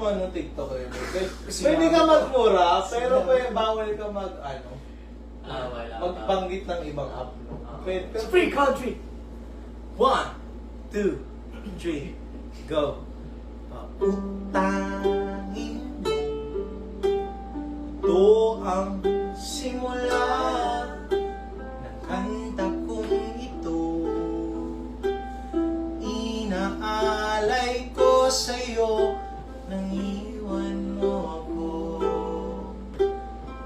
tong TikTok eh. Pwede ka magmura, pero bawal ka magbanggit ng ibang app. Pwede. Free country! 1, 2, 3, go. Pautangin mo, ito ang simula ng kanta kong ito. Inaalay ko sa'yo nang iwan mo ako.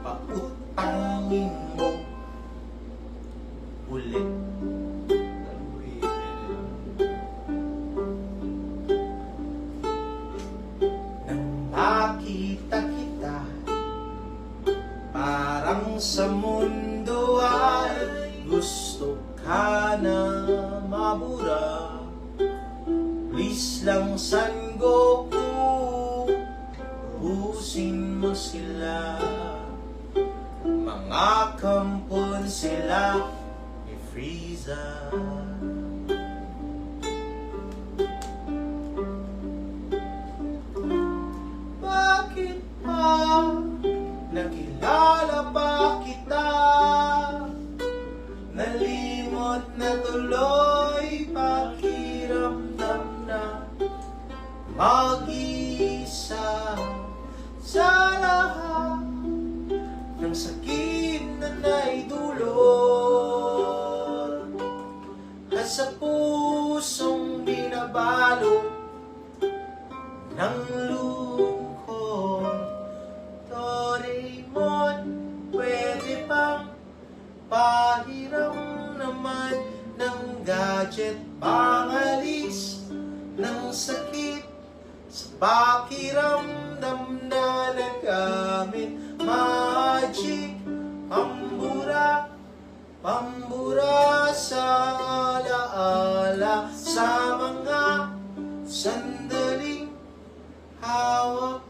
Pautangin mo ulit. Nakita kita, parang sa mundo ay gusto ka na mabura. Please lang San Goku, ubusin mo sila. Mga kampon sila ni Frieza. Bakit pa nakilala pa kita? Nalimot na tuloy pakiramdam na mag-isa sa lahat ng sakit na naidulot at sa pusong binabalot ng lungkot. Doraemon, pwede bang pahiram naman ng gadget pangalis ng sakit sa pakiramdam na nagamit? Magic, pambura sa alaala sa mga sandaling hawak